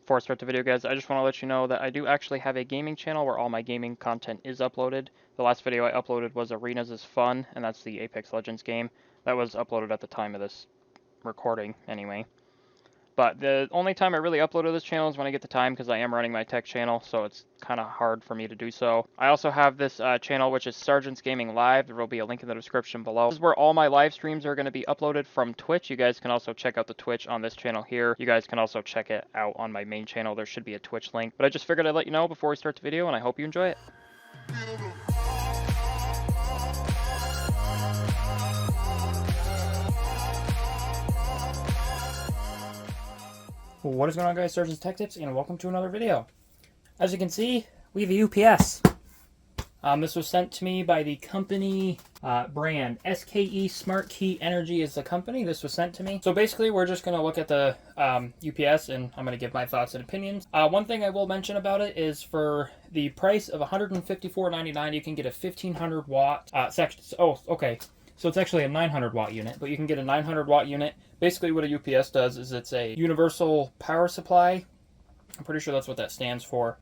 Before I start the video, guys, I just want to let you know that I do actually have a gaming channel where all my gaming content is uploaded. The last video I uploaded was Arenas is Fun, and that's the Apex Legends game. That was uploaded at the time of this recording, anyway. But the only time I really upload to this channel is when I get the time, because I am running my tech channel, so it's kind of hard for me to do so. I also have this channel, which is Sargent's Gaming Live. There will be a link in the description below. This is where all my live streams are going to be uploaded from Twitch. You guys can also check out the Twitch on this channel here. You guys can also check it out on my main channel. There should be a Twitch link. But I just figured I'd let you know before we start the video, and I hope you enjoy it. What is going on, guys? SargeantsTechTips, and welcome to another video. As you can see, we have a UPS. This was sent to me by the company brand. SKE Smart Key Energy is the company. This was sent to me. So basically, we're just going to look at the UPS, and I'm going to give my thoughts and opinions. One thing I will mention about it is for the price of $154.99, you can get a 1500 watt section. Oh, okay. So it's actually a 900 watt unit, but you can get a 900 watt unit. Basically what a UPS does is it's a universal power supply. I'm pretty sure that's what that stands for.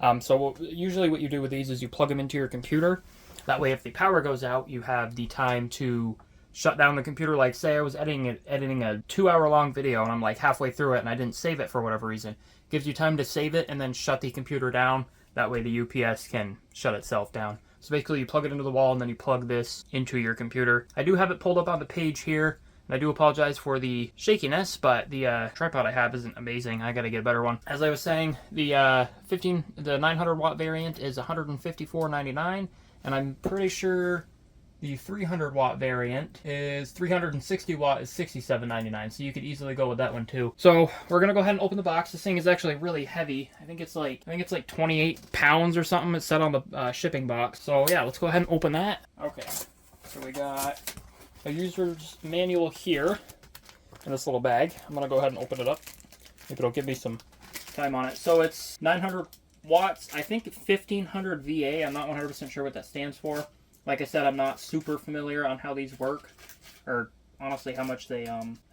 Usually what you do with these is you plug them into your computer. That way if the power goes out, you have the time to shut down the computer. Like say I was editing a 2-hour long video and I'm like halfway through it and I didn't save it for whatever reason. It gives you time to save it and then shut the computer down. That way the UPS can shut itself down. So basically you plug it into the wall and then you plug this into your computer. I do have it pulled up on the page here. And I do apologize for the shakiness, but the tripod I have isn't amazing. I gotta get a better one. As I was saying, the 900 watt variant is $154.99, and I'm pretty sure the 300 watt variant is 360 watt is $67.99. So you could easily go with that one too. So we're gonna go ahead and open the box. This thing is actually really heavy. I think it's like 28 pounds or something. It's set on the shipping box. So yeah, let's go ahead and open that. Okay, so we got a user's manual here in this little bag. I'm going to go ahead and open it up. Maybe it'll give me some time on it. So it's 900 watts. I think 1500 VA. I'm not 100% sure what that stands for. Like I said, I'm not super familiar on how these work, or honestly how much they,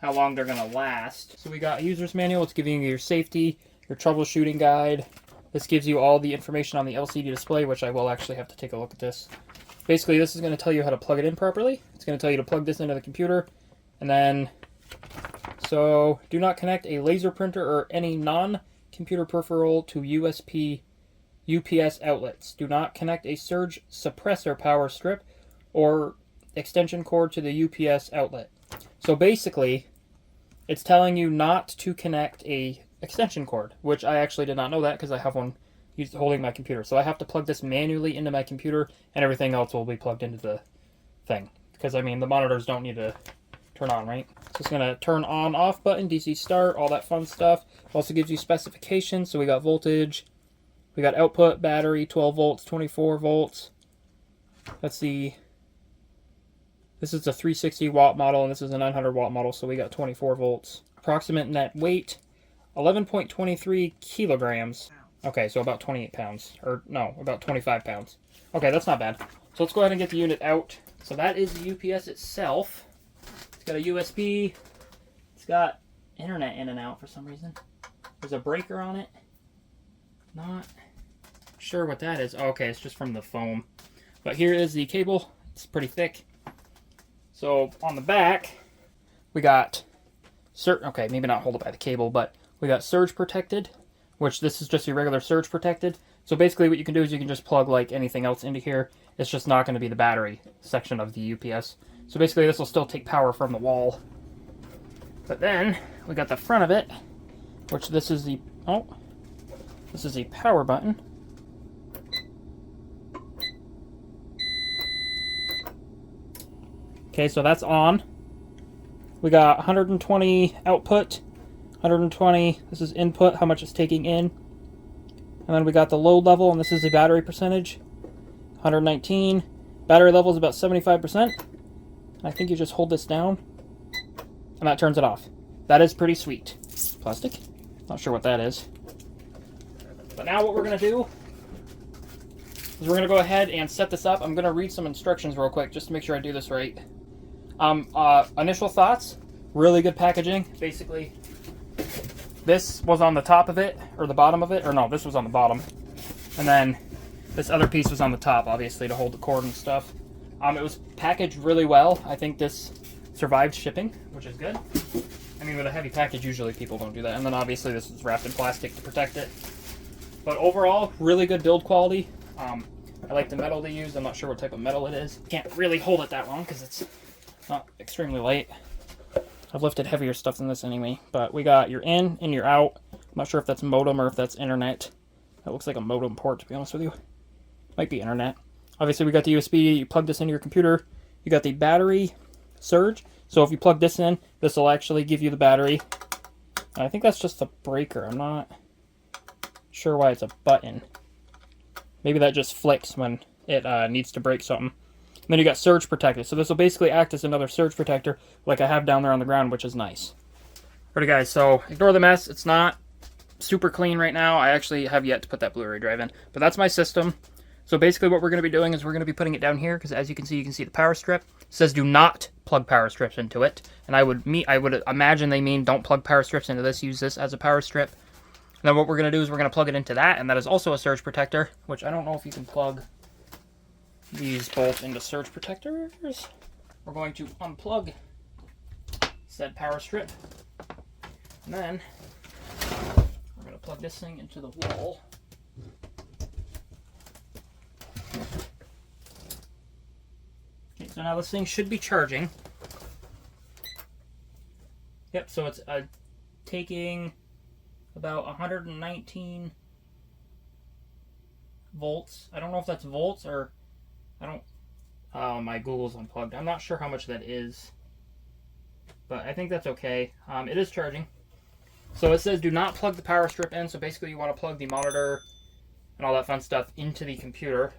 how long they're going to last. So we got a user's manual. It's giving you your safety, your troubleshooting guide. This gives you all the information on the LCD display, which I will actually have to take a look at this. Basically, this is going to tell you how to plug it in properly. It's going to tell you to plug this into the computer. And then, so do not connect a laser printer or any non-computer peripheral to USB UPS outlets. Do not connect a surge suppressor power strip or extension cord to the UPS outlet. So basically, it's telling you not to connect a extension cord, which I actually did not know that because I have one holding my computer. So I have to plug this manually into my computer, and everything else will be plugged into the thing. Because, I mean, the monitors don't need to turn on, right? So it's going to turn on, off button, DC start, all that fun stuff. Also gives you specifications. So we got voltage, we got output, battery, 12 volts, 24 volts. This is a 360 watt model, and this is a 900 watt model, so we got 24 volts. Approximate net weight, 11.23 kilograms. Okay, so about 28 pounds. Or, no, about 25 pounds. Okay, that's not bad. So let's go ahead and get the unit out. So that is the UPS itself. It's got a USB. It's got internet in and out for some reason. There's a breaker on it. Not sure what that is. Oh, okay, it's just from the foam. But here is the cable. It's pretty thick. So on the back, we got... Okay, maybe not hold it by the cable, but we got surge protected, which this is just your regular surge protected. So basically what you can do is you can just plug like anything else into here. It's just not going to be the battery section of the UPS. So basically this will still take power from the wall. But then we got the front of it, which this is the, this is the power button. Okay, so that's on. We got 120 output. 120, this is input, how much it's taking in. And then we got the load level, and this is the battery percentage. 119. Battery level is about 75%. I think you just hold this down, and that turns it off. That is pretty sweet. Plastic? Not sure what that is. But now what we're going to do is we're going to go ahead and set this up. I'm going to read some instructions real quick, just to make sure I do this right. Initial thoughts, really good packaging. Basically, this was on the top of it, or the bottom of it, or no, this was on the bottom. And then this other piece was on the top, obviously, to hold the cord and stuff. It was packaged really well. I think this survived shipping, which is good. I mean, with a heavy package, usually people don't do that. And then obviously this is wrapped in plastic to protect it. But overall, really good build quality. I like the metal they use. I'm not sure what type of metal it is. Can't really hold it that long because it's not extremely light. I've lifted heavier stuff than this anyway. But we got your in and your out. I'm not sure if that's modem or if that's internet. That looks like a modem port, to be honest with you. Might be internet. Obviously, we got the USB. You plug this into your computer. You got the battery surge. So if you plug this in, this will actually give you the battery. And I think that's just a breaker. I'm not sure why it's a button. Maybe that just flicks when it needs to break something. And then you got surge protector. So this will basically act as another surge protector like I have down there on the ground, which is nice. Alrighty guys, so ignore the mess. It's not super clean right now. I actually have yet to put that Blu-ray drive in. But that's my system. So basically what we're going to be doing is we're going to be putting it down here because as you can see the power strip. It says do not plug power strips into it. And I would imagine they mean don't plug power strips into this. Use this as a power strip. And then what we're going to do is we're going to plug it into that, and that is also a surge protector, which I don't know if you can plug these both into surge protectors. We're going to unplug said power strip, and then we're going to plug this thing into the wall. Okay, so now this thing should be charging. Yep, so it's taking about 119 volts. I don't know if that's volts or my Google's unplugged. I'm not sure how much that is, but I think that's okay. It is charging. So it says do not plug the power strip in. So basically you want to plug the monitor and all that fun stuff into the computer,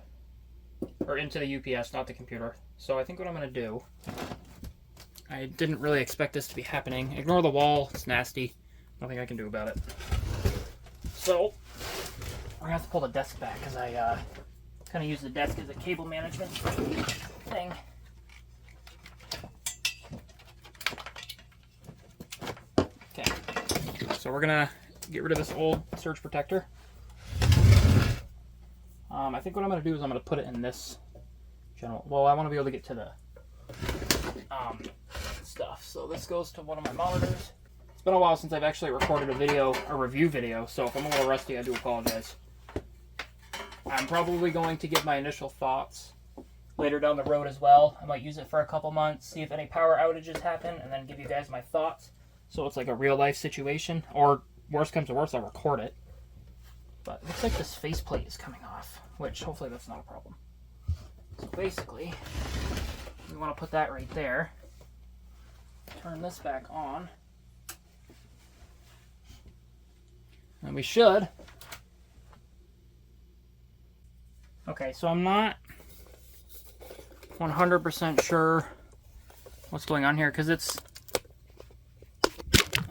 or into the UPS, not the computer. So I think what I'm going to do, I didn't really expect this to be happening. Ignore the wall, it's nasty. Nothing I can do about it. So, we're going to have to pull the desk back because I kind of use the desk as a cable management thing. Okay, so we're going to get rid of this old surge protector. I think what I'm going to do is I'm going to put it in this general. Well, I want to be able to get to the stuff. So this goes to one of my monitors. It's been a while since I've actually recorded a review video, so if I'm a little rusty, I do apologize. I'm probably going to give my initial thoughts later down the road as well. I might use it for a couple months, see if any power outages happen, and then give you guys my thoughts. So it's like a real life situation, or worst comes to worst, I'll record it. But it looks like this faceplate is coming off, which hopefully that's not a problem. So basically, we want to put that right there. Turn this back on. And we should. Okay, so I'm not 100% sure what's going on here because it's.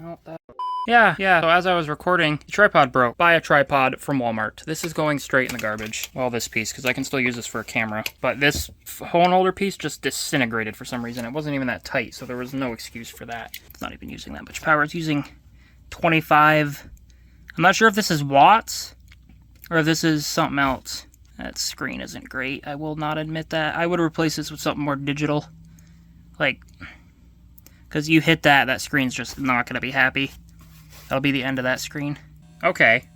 Oh, that. Yeah. So as I was recording, the tripod broke. Buy a tripod from Walmart. This is going straight in the garbage. Well, this piece, because I can still use this for a camera. But this phone holder piece just disintegrated for some reason. It wasn't even that tight, so there was no excuse for that. It's not even using that much power. It's using 25. I'm not sure if this is watts or if this is something else. That screen isn't great. I will not admit that. I would replace this with something more digital. Like, because you hit that, that screen's just not going to be happy. That'll be the end of that screen. Okay.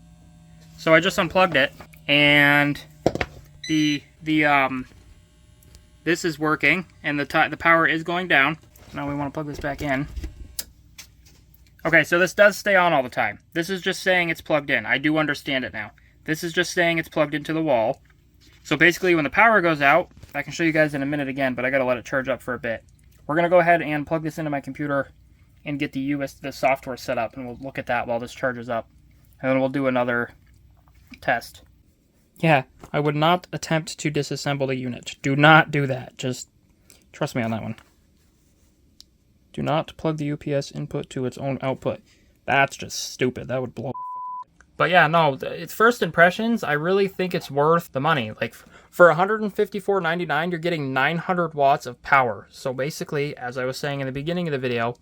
So I just unplugged it, and this is working, and the power is going down. Now we want to plug this back in. Okay, so this does stay on all the time. This is just saying it's plugged in. I do understand it now. This is just saying it's plugged into the wall. So basically when the power goes out, I can show you guys in a minute again, but I gotta let it charge up for a bit. We're gonna go ahead and plug this into my computer and get the software set up, and we'll look at that while this charges up. And then we'll do another test. Yeah, I would not attempt to disassemble the unit. Do not do that. Just trust me on that one. Do not plug the UPS input to its own output. That's just stupid. That would blow. But yeah, no, it's first impressions. I really think it's worth the money. Like for $154.99, you're getting 900 watts of power. So basically, as I was saying in the beginning of the video,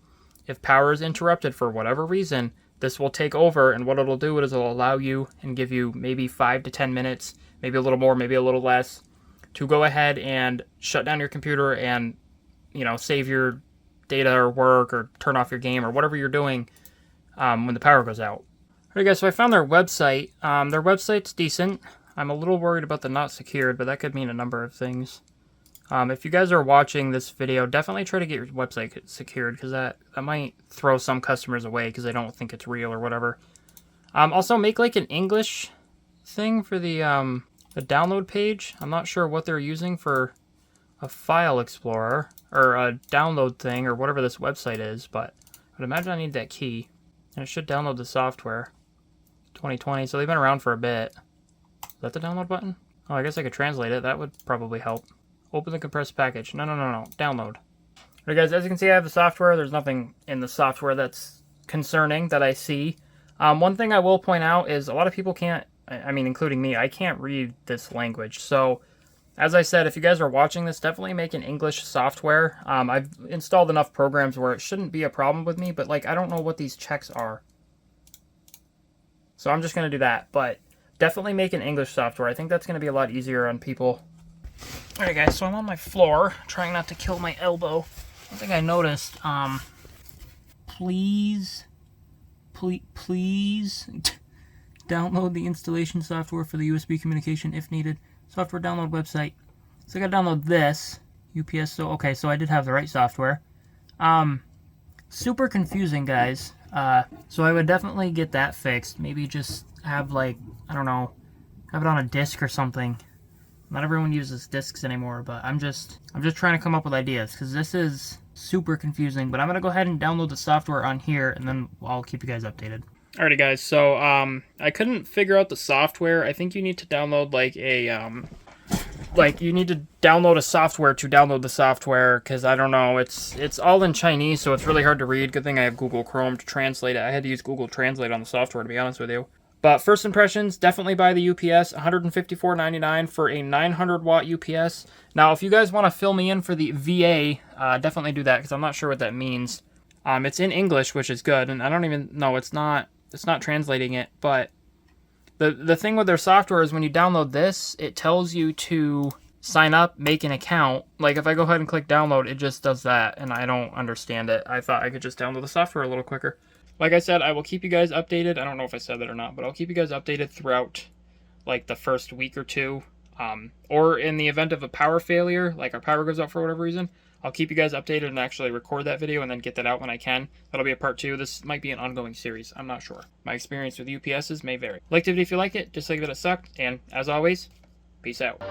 if power is interrupted for whatever reason, this will take over, and what it'll do is it'll allow you and give you maybe 5 to 10 minutes, maybe a little more, maybe a little less, to go ahead and shut down your computer and, you know, save your data or work or turn off your game or whatever you're doing when the power goes out. Alright guys, so I found their website. Their website's decent. I'm a little worried about the not secured, but that could mean a number of things. If you guys are watching this video, definitely try to get your website secured, because that might throw some customers away because they don't think it's real or whatever. Also, make like an English thing for the download page. I'm not sure what they're using for a file explorer or a download thing or whatever this website is, but I'd imagine I need that key. And it should download the software. 2020, so they've been around for a bit. Is that the download button? Oh, I guess I could translate it. That would probably help. Open the compressed package. No. Download. Alright guys, as you can see, I have the software. There's nothing in the software that's concerning that I see. One thing I will point out is a lot of people can't, I mean, including me, I can't read this language. So, as I said, if you guys are watching this, definitely make an English software. I've installed enough programs where it shouldn't be a problem with me, but like, I don't know what these checks are. So I'm just going to do that, but definitely make an English software. I think that's going to be a lot easier on people. Alright guys, so I'm on my floor, trying not to kill my elbow. One thing I noticed, please download the installation software for the USB communication if needed. Software download website. So I gotta download this, UPS, so okay, so I did have the right software. Super confusing, guys. So I would definitely get that fixed. Maybe just have, like, I don't know, have it on a disc or something. Not everyone uses discs anymore, but I'm just trying to come up with ideas, because this is super confusing. But I'm gonna go ahead and download the software on here, and then I'll keep you guys updated. Alrighty guys, so I couldn't figure out the software. I think you need to download like a you need to download a software to download the software, because I don't know, it's all in Chinese, so it's really hard to read. Good thing I have Google Chrome to translate it. I had to use Google Translate on the software, to be honest with you. But first impressions, definitely buy the UPS, $154.99 for a 900 watt UPS. Now, if you guys want to fill me in for the VA, definitely do that, because I'm not sure what that means. It's in English, which is good, and I don't even know, it's not translating it, but the thing with their software is when you download this, it tells you to sign up, make an account. Like, if I go ahead and click download, it just does that, and I don't understand it. I thought I could just download the software a little quicker. Like I said, I will keep you guys updated. I don't know if I said that or not, but I'll keep you guys updated throughout, like, the first week or two. Or in the event of a power failure, like our power goes out for whatever reason, I'll keep you guys updated and actually record that video and then get that out when I can. That'll be a part 2. This might be an ongoing series. I'm not sure. My experience with UPSs may vary. Like the video if you like it, dislike that it sucked, and as always, peace out.